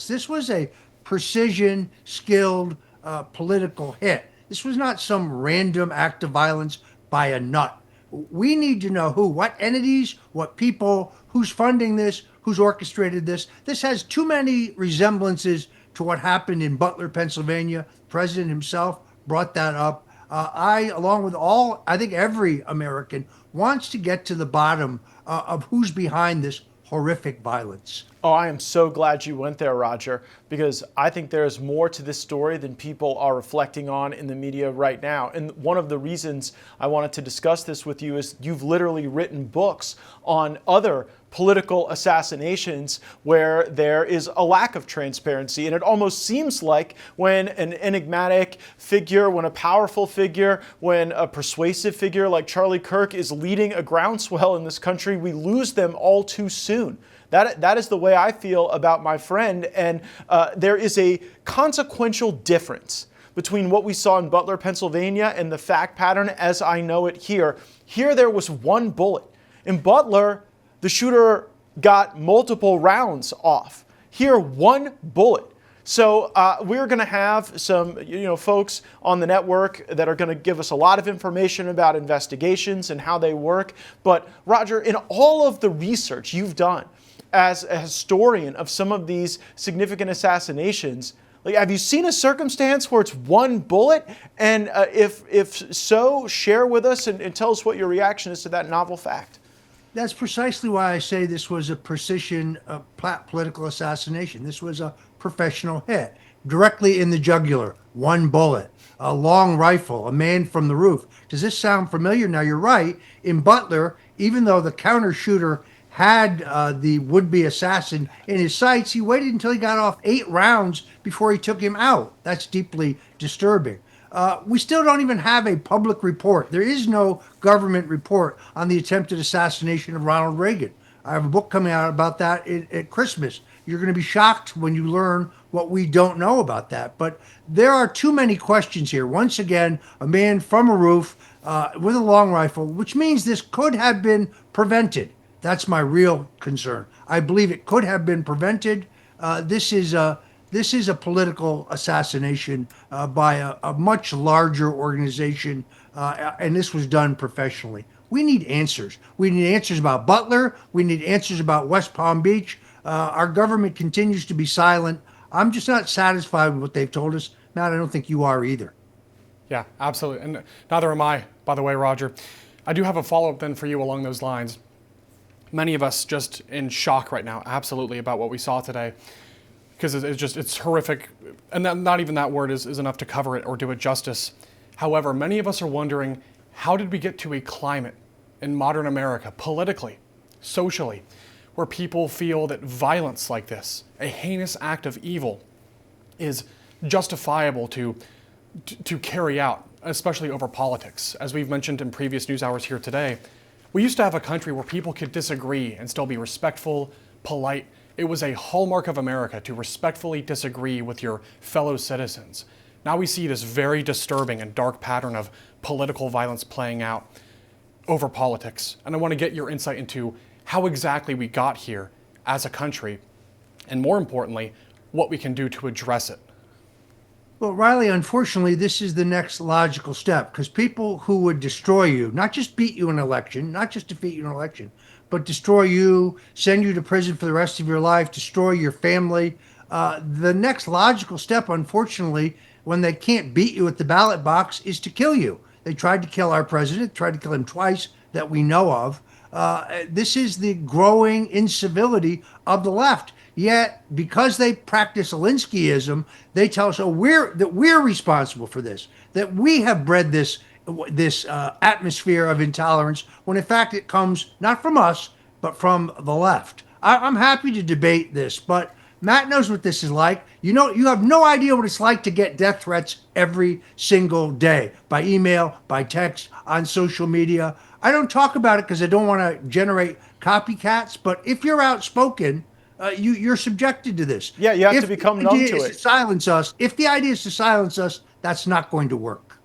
This was a precision, skilled political hit. This was not some random act of violence by a nut. We need to know who, what entities, what people, who's funding this, who's orchestrated this. This has too many resemblances to what happened in Butler, Pennsylvania. The president himself brought that up. I, along with I think every American wants to get to the bottom of who's behind this horrific violence. Oh, I am so glad you went there, Roger, because I think there's more to this story than people are reflecting on in the media right now. And one of the reasons I wanted to discuss this with you is you've literally written books on other political assassinations where there is a lack of transparency. And it almost seems like when an enigmatic figure, when a powerful figure, when a persuasive figure like Charlie Kirk is leading a groundswell in this country, we lose them all too soon. That is the way I feel about my friend. And there is a consequential difference between what we saw in Butler, Pennsylvania and the fact pattern as I know it here. Here there was one bullet. In Butler, the shooter got multiple rounds off. Here, one bullet. So we're going to have some folks on the network that are going to give us a lot of information about investigations and how they work. But Roger, in all of the research you've done as a historian of some of these significant assassinations, have you seen a circumstance where it's one bullet? And if so, share with us and tell us what your reaction is to that novel fact. That's precisely why I say this was a precision political assassination. This was a professional hit, directly in the jugular, one bullet, a long rifle, a man from the roof. Does this sound familiar? Now, you're right. In Butler, even though the counter shooter had the would-be assassin in his sights, he waited until he got off 8 rounds before he took him out. That's deeply disturbing. We still don't even have a public report. There is no government report on the attempted assassination of Ronald Reagan. I have a book coming out about that at Christmas. You're going to be shocked when you learn what we don't know about that. But there are too many questions here. Once again, a man from a roof with a long rifle, which means this could have been prevented. That's my real concern. I believe it could have been prevented. This is a political assassination by a much larger organization, and this was done professionally. We need answers. We need answers about Butler. We need answers about West Palm Beach. Our government continues to be silent. I'm just not satisfied with what they've told us. Matt, I don't think you are either. Yeah, absolutely. And neither am I, by the way, Roger. I do have a follow-up then for you along those lines. Many of us just in shock right now, absolutely, about what we saw today. Because it's horrific, and not even that word is enough to cover it or do it justice. However, many of us are wondering, how did we get to a climate in modern America, politically, socially, where people feel that violence like this, a heinous act of evil, is justifiable to carry out, especially over politics? As we've mentioned in previous news hours here today, we used to have a country where people could disagree and still be respectful, polite. It was a hallmark of America to respectfully disagree with your fellow citizens. Now we see this very disturbing and dark pattern of political violence playing out over politics. And I want to get your insight into how exactly we got here as a country, and more importantly, what we can do to address it. Well, Riley, unfortunately, this is the next logical step, because people who would destroy you, not just beat you in an election, not just defeat you in an election, but destroy you, send you to prison for the rest of your life, destroy your family. The next logical step, unfortunately, when they can't beat you at the ballot box, is to kill you. They tried to kill our president, tried to kill him twice that we know of. This is the growing incivility of the left. Yet, because they practice Alinskyism, they tell us, that we're responsible for this, that we have bred this atmosphere of intolerance, when in fact it comes not from us, but from the left. I'm happy to debate this, but Matt knows what this is like. You have no idea what it's like to get death threats every single day, by email, by text, on social media. I don't talk about it because I don't want to generate copycats, but if you're outspoken, you're subjected to this. Yeah, you have to become numb to it. If the idea is to silence us, that's not going to work.